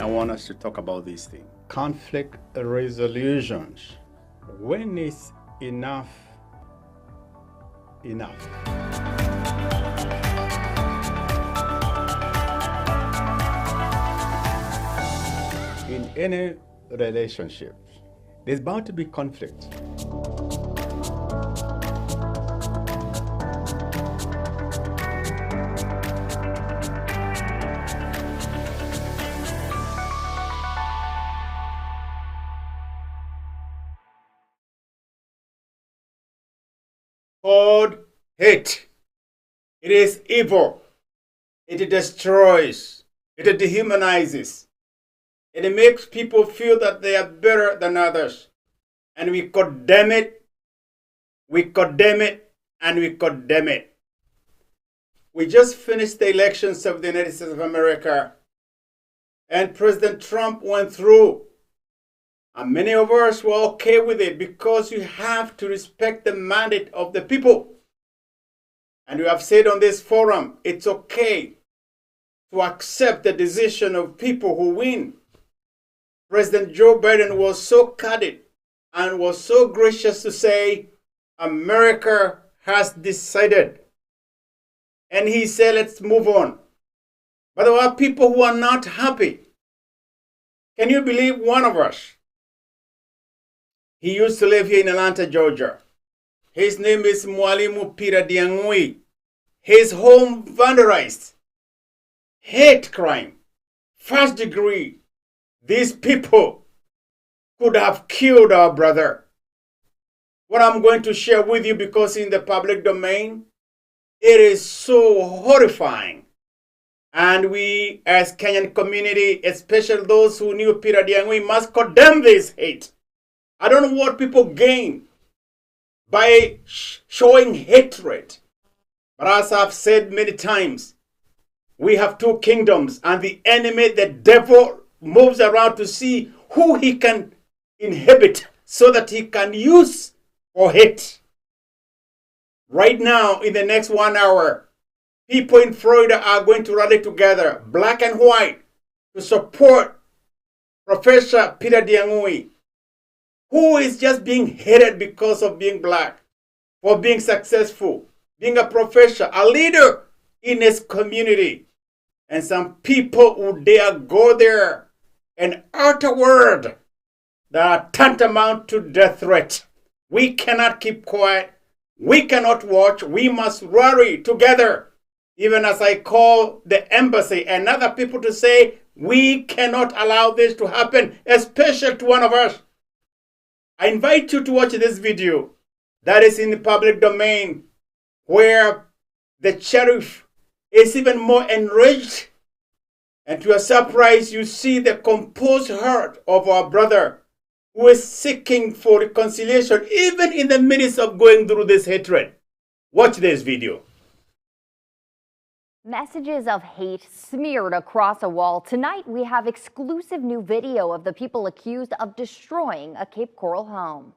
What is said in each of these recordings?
I want us to talk about this thing. Conflict resolutions. When is enough enough? In any relationship, there's bound to be conflict. Called hate. It is evil. It destroys. It dehumanizes. It makes people feel that they are better than others. And we condemn it. We condemn it. And we condemn it. We just finished the elections of the United States of America. And President Trump went through. And many of us were okay with it because you have to respect the mandate of the people. And we have said on this forum, it's okay to accept the decision of people who win. President Joe Biden was so candid and was so gracious to say, America has decided. And he said, let's move on. But there are people who are not happy. Can you believe one of us? He used to live here in Atlanta, Georgia. His name is Mwalimu Peter Ndiangui. His home vandalized. Hate crime. First degree. These people could have killed our brother. What I'm going to share with you, because in the public domain, it is so horrifying. And we as Kenyan community, especially those who knew Peter Ndiangui, must condemn this hate. I don't know what people gain by showing hatred. But as I've said many times, we have two kingdoms, and the enemy, the devil, moves around to see who he can inhibit so that he can use for hate. Right now, in the next 1 hour, people in Florida are going to rally together, black and white, to support Professor Peter Ndiangui, who is just being hated because of being black, for being successful, being a professor, a leader in his community. And some people who dare go there and utter a word that are tantamount to death threat. We cannot keep quiet. We cannot watch. We must rally together. Even as I call the embassy and other people to say, we cannot allow this to happen, especially to one of us. I invite you to watch this video that is in the public domain, where the sheriff is even more enraged. And to your surprise, you see the composed heart of our brother who is seeking for reconciliation, even in the midst of going through this hatred. Watch this video. Messages of hate smeared across a wall. Tonight, we have exclusive new video of the people accused of destroying a Cape Coral home.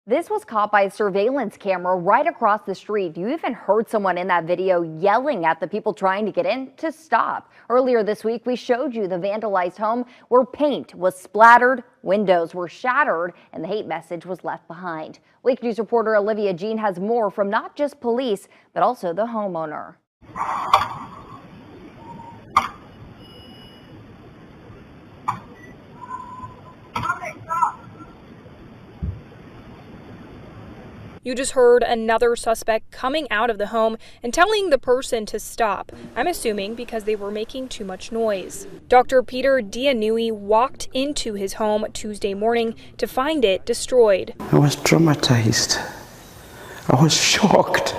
This was caught by a surveillance camera right across the street. You even heard someone in that video yelling at the people trying to get in to stop. Earlier this week, we showed you the vandalized home where paint was splattered, windows were shattered, and the hate message was left behind. Wake News reporter Olivia Jean has more from not just police, but also the homeowner. You just heard another suspect coming out of the home and telling the person to stop. I'm assuming because they were making too much noise. Dr. Peter Ndiangui walked into his home Tuesday morning to find it destroyed. I was traumatized. I was shocked.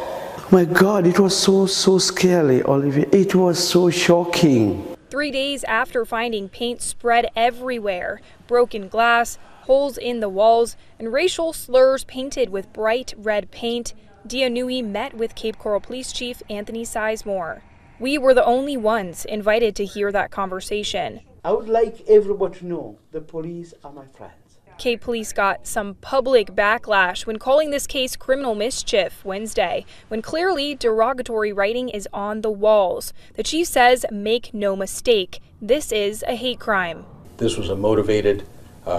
My God, it was so scary, Olivia. It was so shocking. 3 days after finding paint spread everywhere, broken glass, holes in the walls, and racial slurs painted with bright red paint, Ndiangui met with Cape Coral Police Chief Anthony Sizemore. We were the only ones invited to hear that conversation. I would like everybody to know the police are my friends. K Police got some public backlash when calling this case criminal mischief Wednesday, when clearly derogatory writing is on the walls. The chief says, make no mistake, this is a hate crime. This was a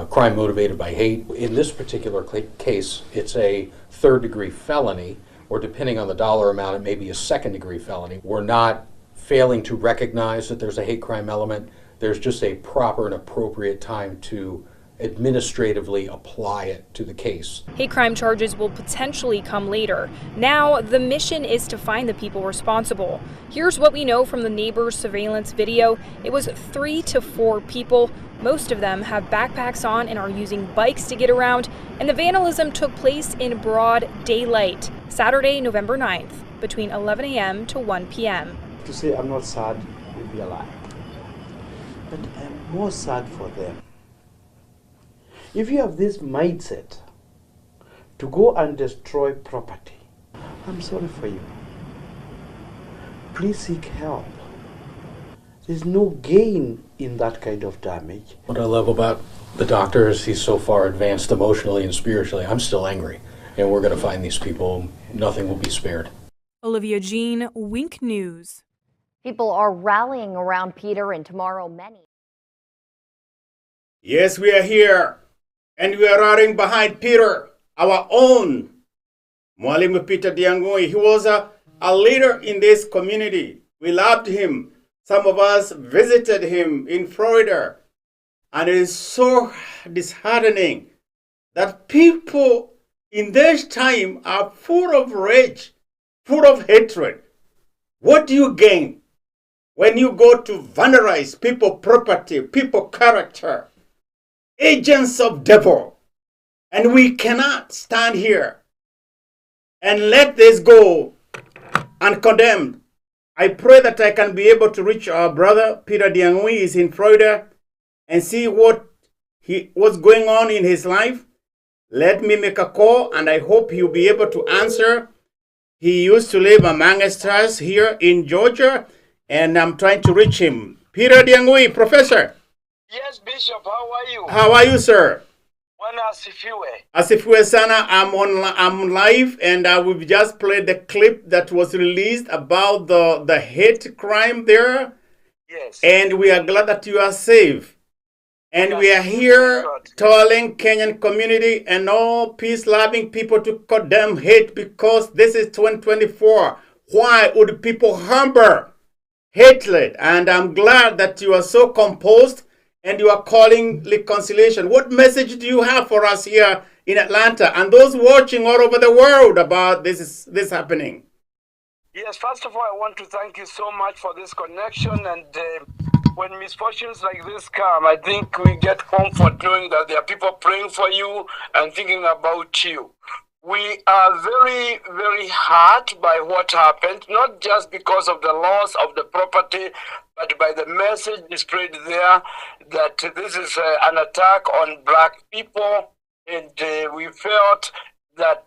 crime motivated by hate. In this particular case, it's a third-degree felony, or depending on the dollar amount, it may be a second-degree felony. We're not failing to recognize that there's a hate crime element. There's just a proper and appropriate time to administratively apply it to the case. Hate crime charges will potentially come later. Now, the mission is to find the people responsible. Here's what we know from the neighbor's surveillance video. It was 3 to 4 people. Most of them have backpacks on and are using bikes to get around, and the vandalism took place in broad daylight, Saturday, November 9th, between 11 a.m. to 1 p.m. To say I'm not sad would be a lie. But I'm more sad for them. If you have this mindset to go and destroy property, I'm sorry for you. Please seek help. There's no gain in that kind of damage. What I love about the doctor is he's so far advanced emotionally and spiritually. I'm still angry, and we're going to find these people. Nothing will be spared. Olivia Jean, Wink News. People are rallying around Peter, and tomorrow many. Yes, we are here. And we are rallying behind Peter, our own Mwalimu Peter Ndiangui. He was a leader in this community. We loved him. Some of us visited him in Florida. And it is so disheartening that people in this time are full of rage, full of hatred. What do you gain when you go to vandalize people's property, people's character? Agents of devil. And we cannot stand here and let this go uncondemned. I pray that I can be able to reach our brother Peter Ndiangui. Is in Florida, and see what's going on in his life. Let me make a call, and I hope he'll be able to answer. He used to live among us here in Georgia, and I'm trying to reach him. Peter Ndiangui, Professor. Yes, Bishop, how are you? How are you, sir? Asifiwe sana, I'm live, and we've just played the clip that was released about the hate crime there. Yes. And we are glad that you are safe. And we are here telling Kenyan community and all peace-loving people to condemn hate, because this is 2024. Why would people harbor hatred? And I'm glad that you are so composed and you are calling reconciliation. What message do you have for us here in Atlanta and those watching all over the world about this happening? Yes, first of all, I want to thank you so much for this connection. And when misfortunes like this come, I think we get comfort knowing that there are people praying for you and thinking about you. We are very, very hurt by what happened, not just because of the loss of the property, but by the message displayed there that this is an attack on black people. And we felt that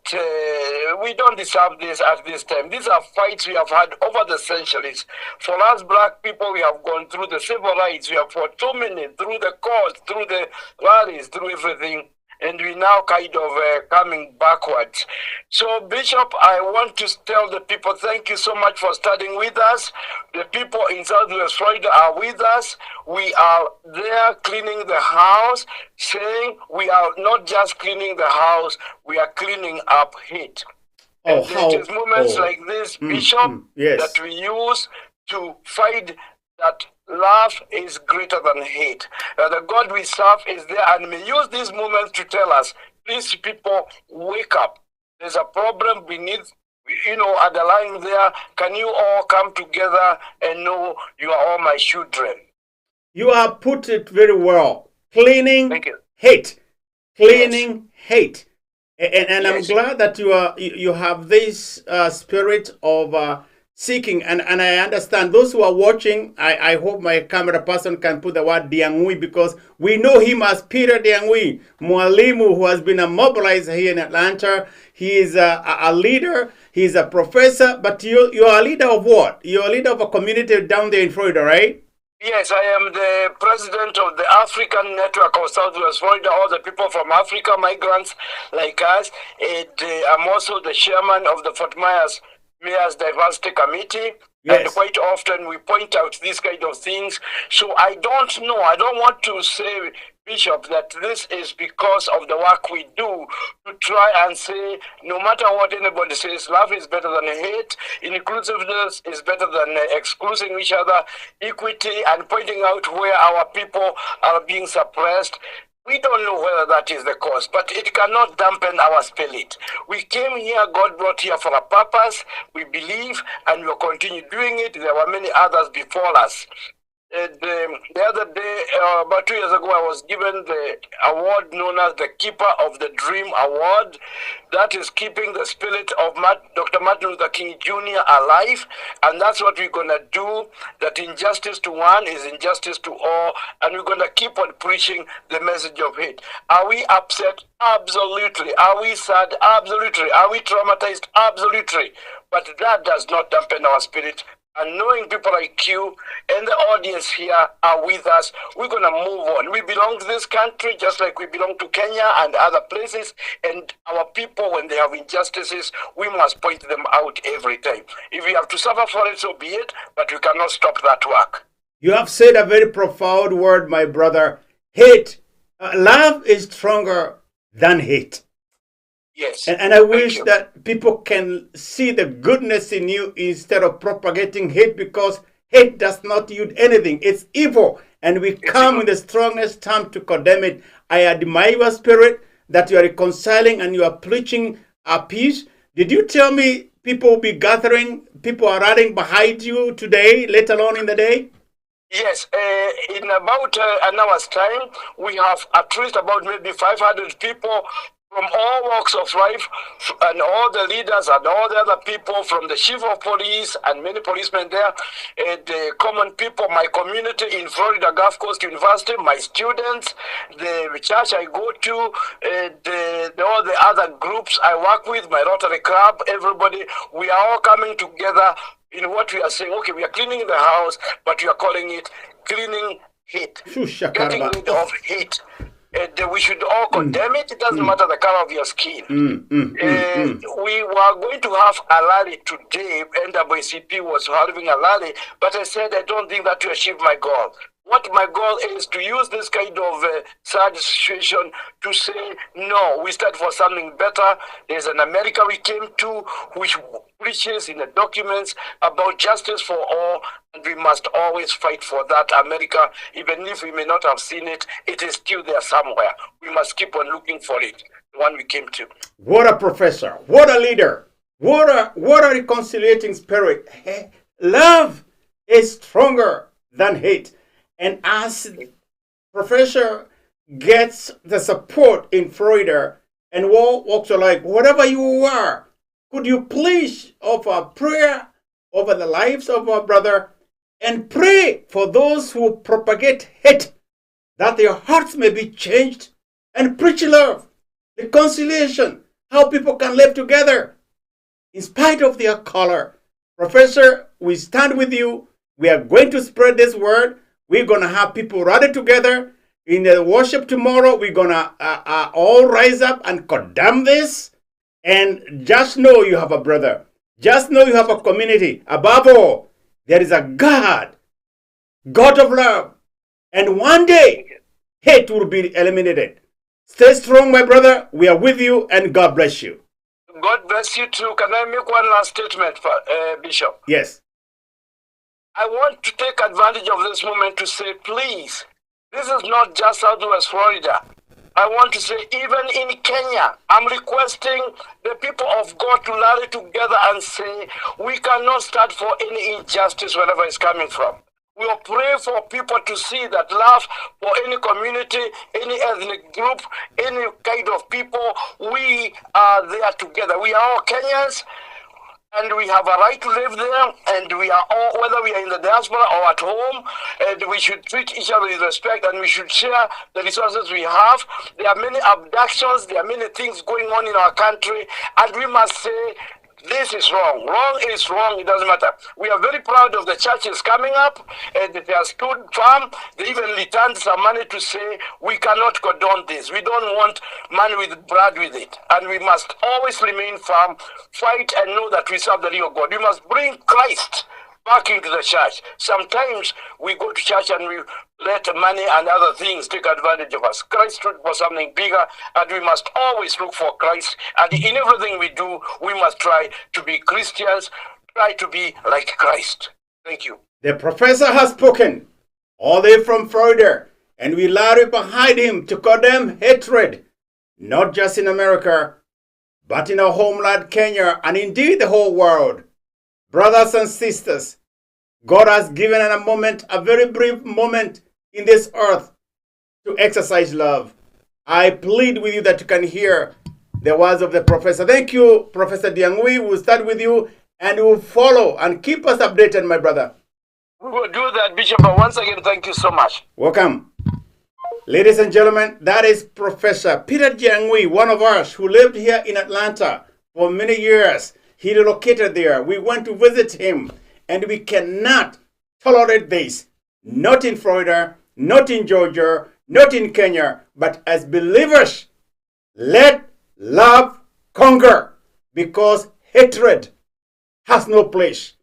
we don't deserve this at this time. These are fights we have had over the centuries. For us black people, we have gone through the civil rights. We have fought too many, through the courts, through the rallies, through everything. And we now kind of coming backwards. So, Bishop, I want to tell the people, thank you so much for studying with us. The people in Southwest Florida are with us. We are there cleaning the house, saying we are not just cleaning the house, we are cleaning up hate. And it is moments like this, Bishop, yes, that we use to fight that love is greater than hate. The God we serve is there, and we use these moments to tell us, please, people, wake up. There's a problem beneath, underlying there. Can you all come together and know you are all my children? You have put it very well. Cleaning hate. Cleaning hate. And yes. I'm glad that you have this spirit of seeking, and I understand those who are watching. I hope my camera person can put the word Ndiangui, because we know him as Peter Ndiangui, Mwalimu, who has been a mobilizer here in Atlanta. He is a leader. He's a professor. But you're a leader of what? You're a leader of a community down there in Florida, right? Yes, I am the president of the African Network of Southwest Florida, all the people from Africa, migrants like us. And I'm also the chairman of the Fort Myers Mayor's Diversity Committee. Yes. And quite often we point out these kind of things. So I don't know, I don't want to say, Bishop, that this is because of the work we do to try and say, no matter what anybody says, love is better than hate, inclusiveness is better than excluding each other, equity, and pointing out where our people are being suppressed. We don't know whether that is the cause, but it cannot dampen our spirit. We came here, God brought here for a purpose, we believe, and we will continue doing it. There were many others before us. The other day, about 2 years ago, I was given the award known as the Keeper of the Dream Award. That is keeping the spirit of Dr. Martin Luther King Jr. alive, and that's what we're going to do. That injustice to one is injustice to all, and we're going to keep on preaching the message of hate. Are we upset? Absolutely. Are we sad? Absolutely. Are we traumatized? Absolutely. But that does not dampen our spirit. And knowing people like you and the audience here are with us, we're going to move on. We belong to this country just like we belong to Kenya and other places. And our people, when they have injustices, we must point them out every time. If we have to suffer for it, so be it, but we cannot stop that work. You have said a very profound word, my brother. Hate. Love is stronger than hate. Yes. And I wish that people can see the goodness in you instead of propagating hate, because hate does not yield anything. It's evil. And we come in the strongest term to condemn it. I admire your spirit that you are reconciling and you are preaching peace. Did you tell me people will be gathering, people are running behind you today, later on in the day? Yes, in about an hour's time, we have at least about maybe 500 people from all walks of life, and all the leaders and all the other people, from the chief of police and many policemen there, the common people, my community in Florida Gulf Coast University, my students, the church I go to, all the other groups I work with, my Rotary Club, everybody, we are all coming together in what we are saying. Okay, we are cleaning the house, but we are calling it cleaning hate, getting rid of hate. We should all condemn it. It doesn't matter the color of your skin. We were going to have a rally today. NAACP was having a rally, but I said I don't think that will achieve my goal. What my goal is to use this kind of sad situation to say, no, we stand for something better. There's an America we came to which preaches in the documents about justice for all, and we must always fight for that America. Even if we may not have seen it, it is still there somewhere. We must keep on looking for it, the one we came to. What a professor, what a leader, what a reconciliating spirit. Love is stronger than hate. And as Professor gets the support in Florida and walks of life, whatever you are, could you please offer prayer over the lives of our brother and pray for those who propagate hate, that their hearts may be changed, and preach love, reconciliation, how people can live together in spite of their color. Professor, we stand with you. We are going to spread this word. We're going to have people rally together in the worship tomorrow. We're going to all rise up and condemn this. And just know you have a brother. Just know you have a community. Above all, there is a God, God of love. And one day, hate will be eliminated. Stay strong, my brother. We are with you, and God bless you. God bless you too. Can I make one last statement, Bishop? Yes. I want to take advantage of this moment to say, please, this is not just Southwest Florida. I want to say, even in Kenya, I'm requesting the people of God to rally together and say, we cannot stand for any injustice wherever it's coming from. We will pray for people to see that love for any community, any ethnic group, any kind of people, we are there together. We are all Kenyans, and we have a right to live there, and we are all, whether we are in the diaspora or at home, and we should treat each other with respect, and we should share the resources we have. There are many abductions, there are many things going on in our country, and we must say, This is wrong. Wrong is wrong. It doesn't matter. We are very proud of the churches coming up, and they have stood firm. They even returned some money to say, we cannot condone this. We don't want money with blood with it. And we must always remain firm, fight, and know that we serve the real God. We must bring Christ back into the church. Sometimes we go to church and we let money and other things take advantage of us. Christ stood for something bigger, and we must always look for Christ. And in everything we do, we must try to be Christians, try to be like Christ. Thank you. The professor has spoken, all the way from Florida, and we rally behind him to condemn hatred, not just in America, but in our homeland, Kenya, and indeed the whole world. Brothers and sisters, God has given us a moment, a very brief moment in this earth to exercise love. I plead with you that you can hear the words of the professor. Thank you, Professor Ndiangui. We'll start with you and we'll follow and keep us updated, my brother. We will do that, Bishop. But once again, thank you so much. Welcome. Ladies and gentlemen, that is Professor Peter Ndiangui, one of us who lived here in Atlanta for many years. He relocated there. We went to visit him, and we cannot tolerate this. Not in Florida, not in Georgia, not in Kenya, but as believers, let love conquer, because hatred has no place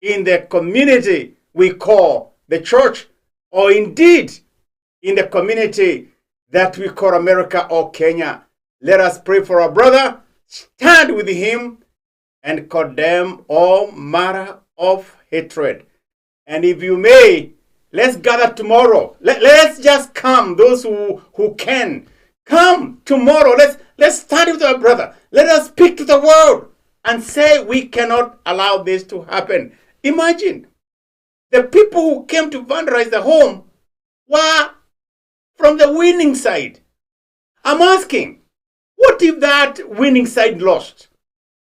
in the community we call the church, or indeed in the community that we call America or Kenya. Let us pray for our brother, stand with him, and condemn all manner of hatred. And if you may, let's gather tomorrow. Let's just come, those who can. Come tomorrow. Let's stand with our brother. Let us speak to the world and say we cannot allow this to happen. Imagine, the people who came to vandalize the home were from the winning side. I'm asking, what if that winning side lost?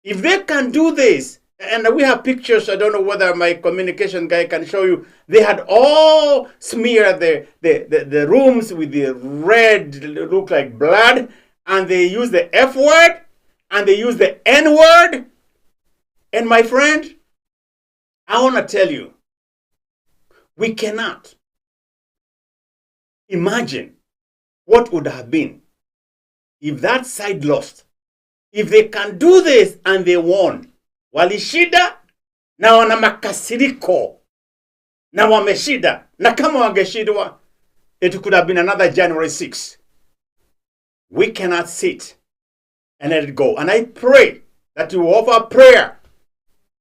If they can do this, and we have pictures, I don't know whether my communication guy can show you, they had all smeared the rooms with the red, look like blood, and they used the F word, and they used the N word. And my friend, I want to tell you, we cannot imagine what would have been if that side lost. If they can do this and they won, walishida na wana makasiriko na wameshida, na kama wangeshidwa, it could have been another January 6th. We cannot sit and let it go. And I pray that you offer prayer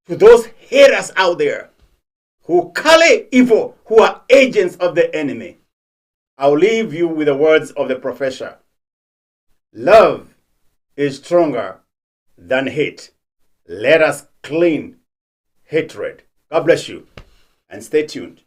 to those haters out there who call evil, who are agents of the enemy. I'll leave you with the words of the professor. Love is stronger than hate. Let us clean hatred. God bless you, and stay tuned.